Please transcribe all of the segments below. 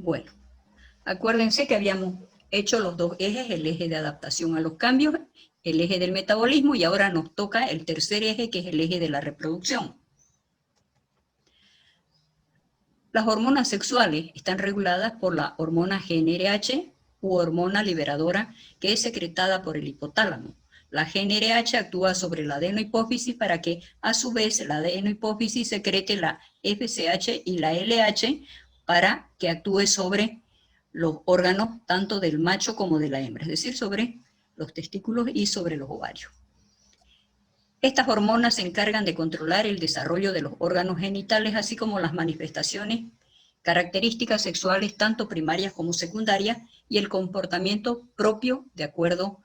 Bueno, acuérdense que habíamos hecho los dos ejes, el eje de adaptación a los cambios, el eje del metabolismo, y ahora nos toca el tercer eje, que es el eje de la reproducción. Las hormonas sexuales están reguladas por la hormona GnRH u hormona liberadora, que es secretada por el hipotálamo. La GnRH actúa sobre la adenohipófisis para que, a su vez, la adenohipófisis secrete la FSH y la LH para que actúe sobre los órganos tanto del macho como de la hembra, es decir, sobre los testículos y sobre los ovarios. Estas hormonas se encargan de controlar el desarrollo de los órganos genitales, así como las manifestaciones, características sexuales, tanto primarias como secundarias, y el comportamiento propio de acuerdo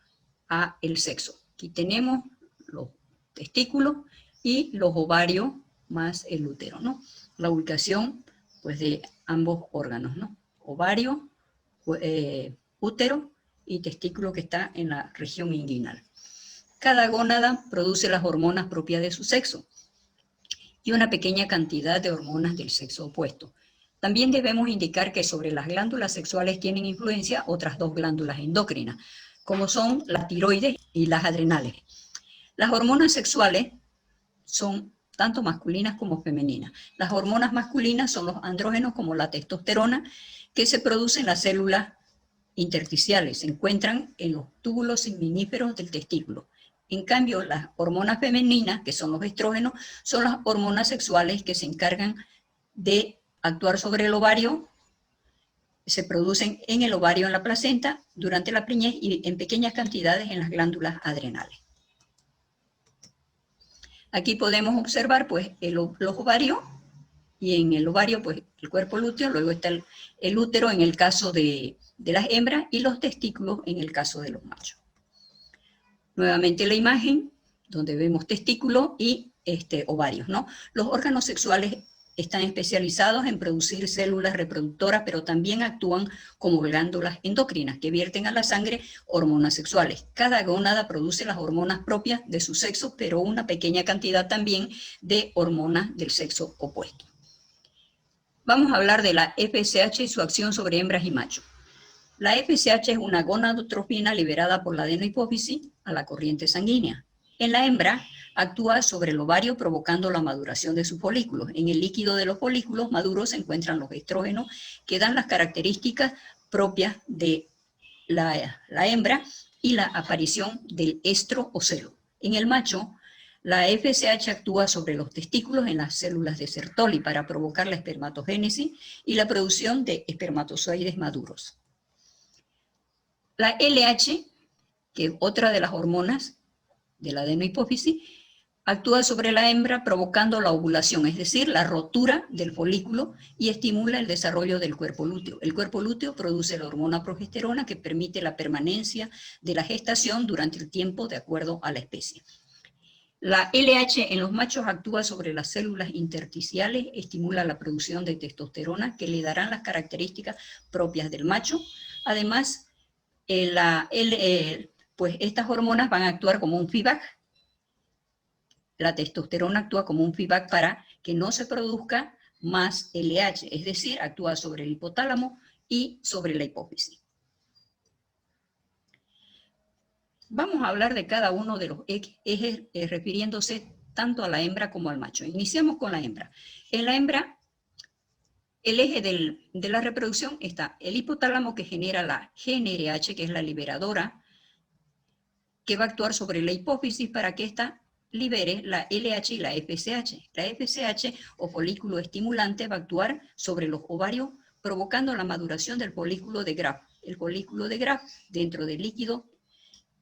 a el sexo. Aquí tenemos los testículos y los ovarios más el útero, ¿no? La ubicación, pues, de ambos órganos, ¿no? Ovario, útero y testículo, que está en la región inguinal. Cada gónada produce las hormonas propias de su sexo y una pequeña cantidad de hormonas del sexo opuesto. También debemos indicar que sobre las glándulas sexuales tienen influencia otras dos glándulas endocrinas, como son la tiroides y las adrenales. Las hormonas sexuales son tanto masculinas como femeninas. Las hormonas masculinas son los andrógenos, como la testosterona, que se producen en las células intersticiales, se encuentran en los túbulos seminíferos del testículo. En cambio, las hormonas femeninas, que son los estrógenos, son las hormonas sexuales que se encargan de actuar sobre el ovario, se producen en el ovario, en la placenta, durante la preñez y en pequeñas cantidades en las glándulas adrenales. Aquí podemos observar, pues, los ovarios, y en el ovario, pues, el cuerpo lúteo, luego está el útero en el caso de las hembras y los testículos en el caso de los machos. Nuevamente la imagen, donde vemos testículos y ovarios, ¿no? Los órganos sexuales están especializados en producir células reproductoras, pero también actúan como glándulas endocrinas que vierten a la sangre hormonas sexuales. Cada gónada produce las hormonas propias de su sexo, pero una pequeña cantidad también de hormonas del sexo opuesto. Vamos a hablar de la FSH y su acción sobre hembras y machos. La FSH es una gonadotropina liberada por la adenohipófisis a la corriente sanguínea. En la hembra actúa sobre el ovario provocando la maduración de sus folículos. En el líquido de los folículos maduros se encuentran los estrógenos, que dan las características propias de la hembra y la aparición del estro o celo. En el macho, la FSH actúa sobre los testículos en las células de Sertoli para provocar la espermatogénesis y la producción de espermatozoides maduros. La LH, que es otra de las hormonas de la adenohipófisis, actúa sobre la hembra provocando la ovulación, es decir, la rotura del folículo, y estimula el desarrollo del cuerpo lúteo. El cuerpo lúteo produce la hormona progesterona, que permite la permanencia de la gestación durante el tiempo de acuerdo a la especie. La LH en los machos actúa sobre las células intersticiales, estimula la producción de testosterona, que le darán las características propias del macho. Además, pues estas hormonas van a actuar como un feedback. La testosterona actúa como un feedback para que no se produzca más LH, es decir, actúa sobre el hipotálamo y sobre la hipófisis. Vamos a hablar de cada uno de los ejes refiriéndose tanto a la hembra como al macho. Iniciamos con la hembra. En la hembra, el eje de la reproducción está el hipotálamo, que genera la GnRH, que es la liberadora, que va a actuar sobre la hipófisis para que ésta libere la LH y la FSH. La FSH, o folículo estimulante, va a actuar sobre los ovarios, provocando la maduración del folículo de Graf. El folículo de Graf, dentro del líquido,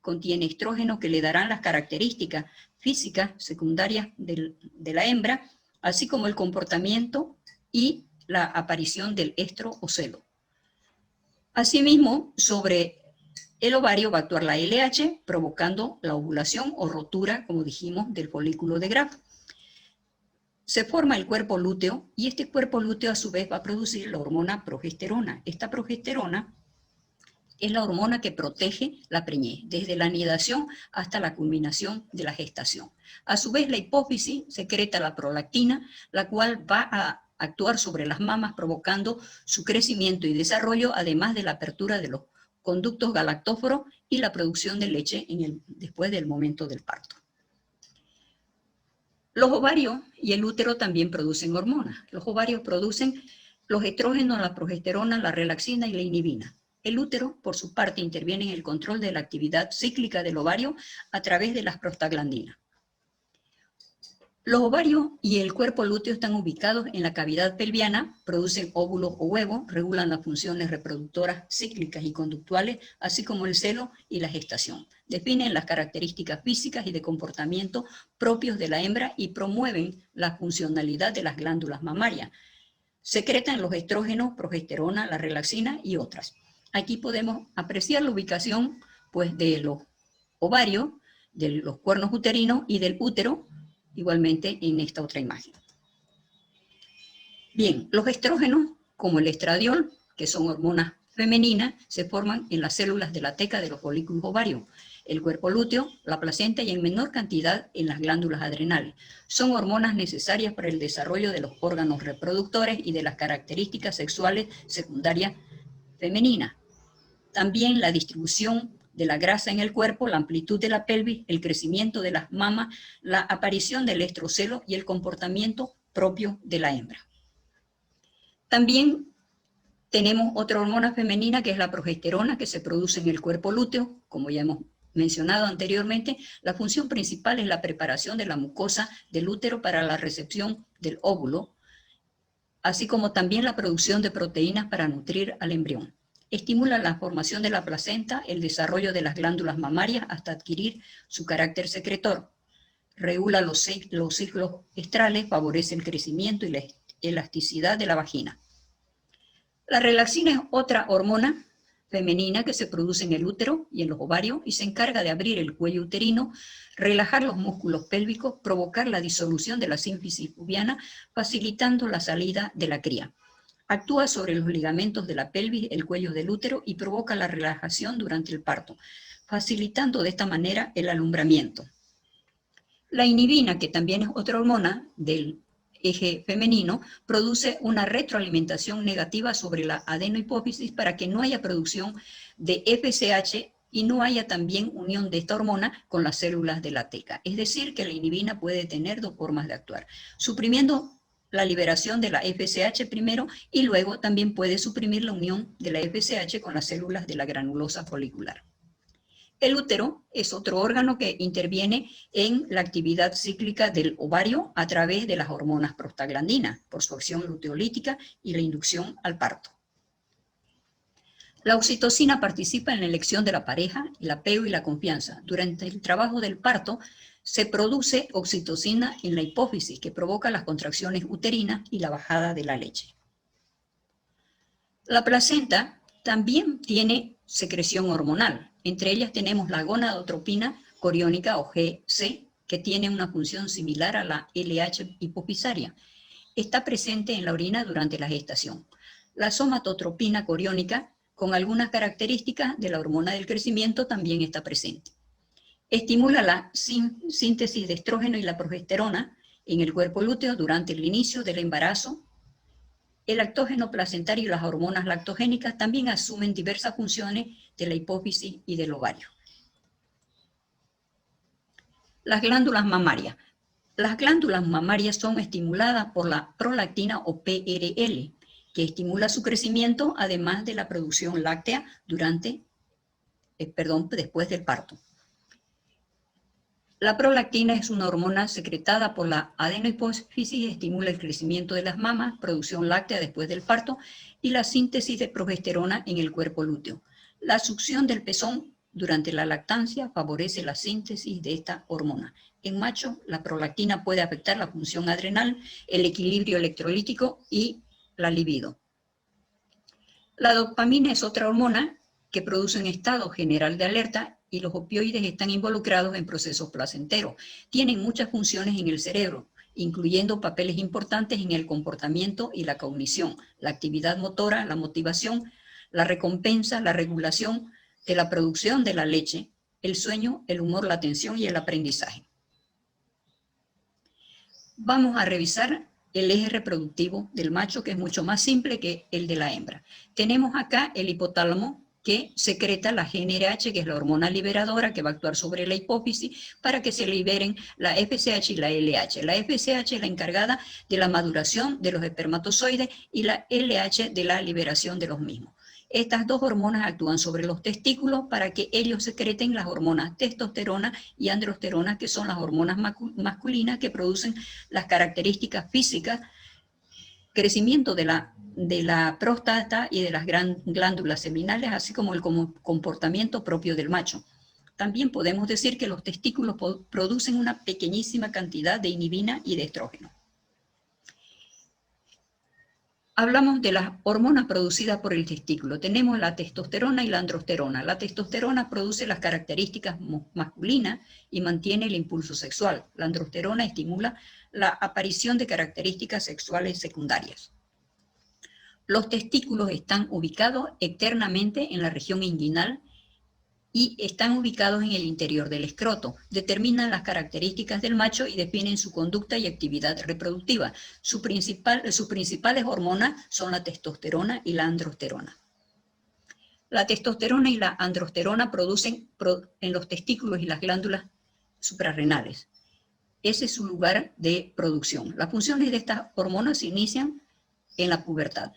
contiene estrógenos que le darán las características físicas secundarias de la hembra, así como el comportamiento y la aparición del estro o celo. Asimismo, sobre el ovario va a actuar la LH, provocando la ovulación o rotura, como dijimos, del folículo de Graf. Se forma el cuerpo lúteo, y este cuerpo lúteo a su vez va a producir la hormona progesterona. Esta progesterona es la hormona que protege la preñez, desde la anidación hasta la culminación de la gestación. A su vez, la hipófisis secreta la prolactina, la cual va a actuar sobre las mamas provocando su crecimiento y desarrollo, además de la apertura de los conductos galactóforos y la producción de leche después del momento del parto. Los ovarios y el útero también producen hormonas. Los ovarios producen los estrógenos, la progesterona, la relaxina y la inhibina. El útero, por su parte, interviene en el control de la actividad cíclica del ovario a través de las prostaglandinas. Los ovarios y el cuerpo lúteo están ubicados en la cavidad pelviana, producen óvulos o huevos, regulan las funciones reproductoras cíclicas y conductuales, así como el celo y la gestación. Definen las características físicas y de comportamiento propios de la hembra y promueven la funcionalidad de las glándulas mamarias. Secretan los estrógenos, progesterona, la relaxina y otras. Aquí podemos apreciar la ubicación pues, de los ovarios, de los cuernos uterinos y del útero, igualmente en esta otra imagen. Bien, los estrógenos, como el estradiol, que son hormonas femeninas, se forman en las células de la teca de los folículos ovarios, el cuerpo lúteo, la placenta y en menor cantidad en las glándulas adrenales. Son hormonas necesarias para el desarrollo de los órganos reproductores y de las características sexuales secundarias femeninas. También la distribución de la grasa en el cuerpo, la amplitud de la pelvis, el crecimiento de las mamas, la aparición del estrocelo y el comportamiento propio de la hembra. También tenemos otra hormona femenina que es la progesterona, que se produce en el cuerpo lúteo. Como ya hemos mencionado anteriormente, la función principal es la preparación de la mucosa del útero para la recepción del óvulo, así como también la producción de proteínas para nutrir al embrión. Estimula la formación de la placenta, el desarrollo de las glándulas mamarias hasta adquirir su carácter secretor. Regula los ciclos estrales, favorece el crecimiento y la elasticidad de la vagina. La relaxina es otra hormona femenina que se produce en el útero y en los ovarios y se encarga de abrir el cuello uterino, relajar los músculos pélvicos, provocar la disolución de la sínfisis pubiana, facilitando la salida de la cría. Actúa sobre los ligamentos de la pelvis, el cuello del útero y provoca la relajación durante el parto, facilitando de esta manera el alumbramiento. La inhibina, que también es otra hormona del eje femenino, produce una retroalimentación negativa sobre la adenohipófisis para que no haya producción de FSH y no haya también unión de esta hormona con las células de la teca. Es decir, que la inhibina puede tener dos formas de actuar, suprimiendo la liberación de la FSH primero y luego también puede suprimir la unión de la FSH con las células de la granulosa folicular. El útero es otro órgano que interviene en la actividad cíclica del ovario a través de las hormonas prostaglandinas, por su acción luteolítica y la inducción al parto. La oxitocina participa en la elección de la pareja, el apego y la confianza. Durante el trabajo del parto, se produce oxitocina en la hipófisis, que provoca las contracciones uterinas y la bajada de la leche. La placenta también tiene secreción hormonal. Entre ellas tenemos la gonadotropina coriónica o GC, que tiene una función similar a la LH hipofisaria. Está presente en la orina durante la gestación. La somatotropina coriónica, con algunas características de la hormona del crecimiento, también está presente. Estimula la síntesis de estrógeno y la progesterona en el cuerpo lúteo durante el inicio del embarazo. El lactógeno placentario y las hormonas lactogénicas también asumen diversas funciones de la hipófisis y del ovario. Las glándulas mamarias. Las glándulas mamarias son estimuladas por la prolactina o PRL, que estimula su crecimiento además de la producción láctea después del parto. La prolactina es una hormona secretada por la adenohipófisis, estimula el crecimiento de las mamas, producción láctea después del parto y la síntesis de progesterona en el cuerpo lúteo. La succión del pezón durante la lactancia favorece la síntesis de esta hormona. En macho, la prolactina puede afectar la función adrenal, el equilibrio electrolítico y la libido. La dopamina es otra hormona que produce un estado general de alerta y los opioides están involucrados en procesos placenteros. Tienen muchas funciones en el cerebro, incluyendo papeles importantes en el comportamiento y la cognición, la actividad motora, la motivación, la recompensa, la regulación de la producción de la leche, el sueño, el humor, la atención y el aprendizaje. Vamos a revisar el eje reproductivo del macho, que es mucho más simple que el de la hembra. Tenemos acá el hipotálamo, que secreta la GnRH, que es la hormona liberadora, que va a actuar sobre la hipófisis para que se liberen la FSH y la LH. La FSH es la encargada de la maduración de los espermatozoides y la LH de la liberación de los mismos. Estas dos hormonas actúan sobre los testículos para que ellos secreten las hormonas testosterona y androsterona, que son las hormonas masculinas que producen las características físicas, crecimiento de la próstata y de las glándulas seminales, así como el comportamiento propio del macho. También podemos decir que los testículos producen una pequeñísima cantidad de inhibina y de estrógeno. Hablamos de las hormonas producidas por el testículo. Tenemos la testosterona y la androsterona. La testosterona produce las características masculinas y mantiene el impulso sexual. La androsterona estimula la aparición de características sexuales secundarias. Los testículos están ubicados externamente en la región inguinal y están ubicados en el interior del escroto. Determinan las características del macho y definen su conducta y actividad reproductiva. Sus principales hormonas son la testosterona y la androsterona. La testosterona y la androsterona producen en los testículos y las glándulas suprarrenales. Ese es su lugar de producción. Las funciones de estas hormonas se inician en la pubertad.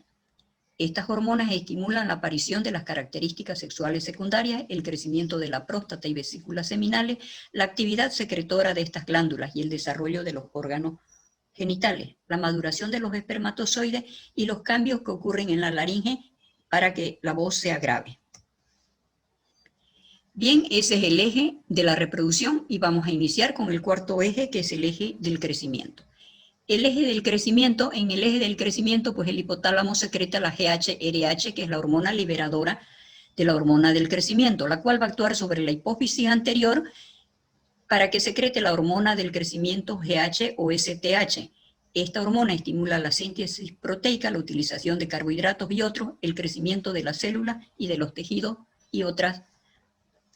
Estas hormonas estimulan la aparición de las características sexuales secundarias, el crecimiento de la próstata y vesículas seminales, la actividad secretora de estas glándulas y el desarrollo de los órganos genitales, la maduración de los espermatozoides y los cambios que ocurren en la laringe para que la voz sea grave. Bien, ese es el eje de la reproducción y vamos a iniciar con el cuarto eje, que es el eje del crecimiento. El eje del crecimiento, en el eje del crecimiento, pues el hipotálamo secreta la GHRH, que es la hormona liberadora de la hormona del crecimiento, la cual va a actuar sobre la hipófisis anterior para que secrete la hormona del crecimiento GH o STH. Esta hormona estimula la síntesis proteica, la utilización de carbohidratos y otros, el crecimiento de las células y de los tejidos y otras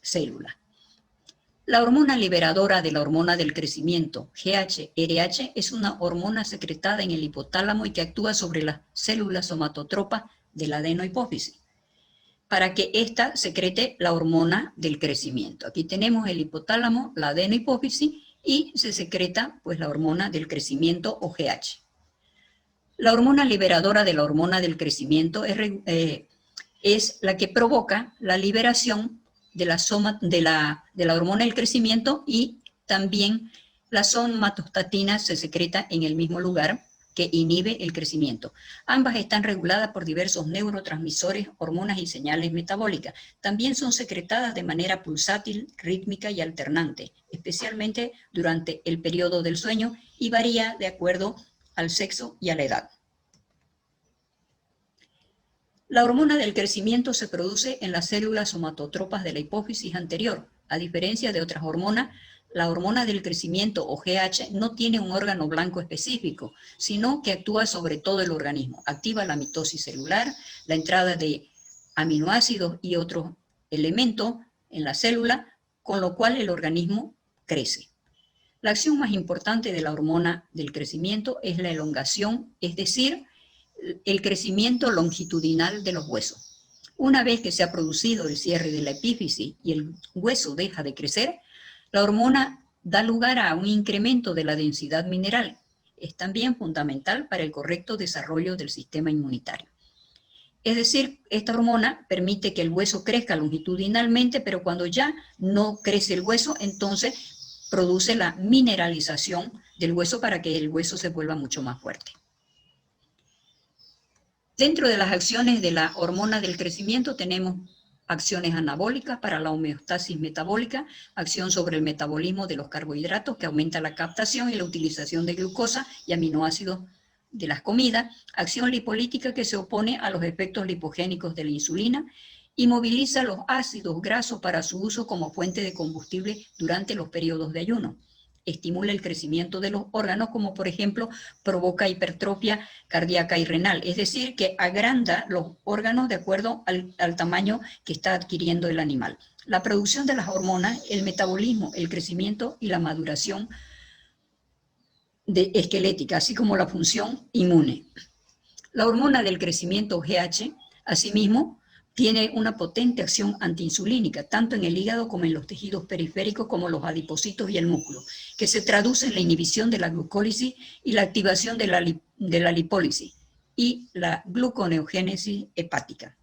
células. La hormona liberadora de la hormona del crecimiento, GHRH, es una hormona secretada en el hipotálamo y que actúa sobre las células somatotropas de la adenohipófisis, para que ésta secrete la hormona del crecimiento. Aquí tenemos el hipotálamo, la adenohipófisis, y se secreta pues la hormona del crecimiento o GH. La hormona liberadora de la hormona del crecimiento es la que provoca la liberación de la hormona del crecimiento, y también la somatostatina se secreta en el mismo lugar que inhibe el crecimiento. Ambas están reguladas por diversos neurotransmisores, hormonas y señales metabólicas. También son secretadas de manera pulsátil, rítmica y alternante, especialmente durante el periodo del sueño, y varía de acuerdo al sexo y a la edad. La hormona del crecimiento se produce en las células somatotropas de la hipófisis anterior. A diferencia de otras hormonas, la hormona del crecimiento o GH no tiene un órgano blanco específico, sino que actúa sobre todo el organismo. Activa la mitosis celular, la entrada de aminoácidos y otros elementos en la célula, con lo cual el organismo crece. La acción más importante de la hormona del crecimiento es la elongación, es decir, el crecimiento longitudinal de los huesos. Una vez que se ha producido el cierre de la epífisis y el hueso deja de crecer, la hormona da lugar a un incremento de la densidad mineral. Es también fundamental para el correcto desarrollo del sistema inmunitario. Es decir, esta hormona permite que el hueso crezca longitudinalmente, pero cuando ya no crece el hueso, entonces produce la mineralización del hueso para que el hueso se vuelva mucho más fuerte. Dentro de las acciones de la hormona del crecimiento tenemos acciones anabólicas para la homeostasis metabólica, acción sobre el metabolismo de los carbohidratos que aumenta la captación y la utilización de glucosa y aminoácidos de las comidas, acción lipolítica que se opone a los efectos lipogénicos de la insulina y moviliza los ácidos grasos para su uso como fuente de combustible durante los periodos de ayuno. Estimula el crecimiento de los órganos, como por ejemplo provoca hipertrofia cardíaca y renal, es decir, que agranda los órganos de acuerdo al tamaño que está adquiriendo el animal. La producción de las hormonas, el metabolismo, el crecimiento y la maduración esquelética, así como la función inmune. La hormona del crecimiento GH, asimismo, tiene una potente acción antiinsulínica, tanto en el hígado como en los tejidos periféricos como los adipocitos y el músculo, que se traduce en la inhibición de la glucólisis y la activación de la lipólisis y la gluconeogénesis hepática.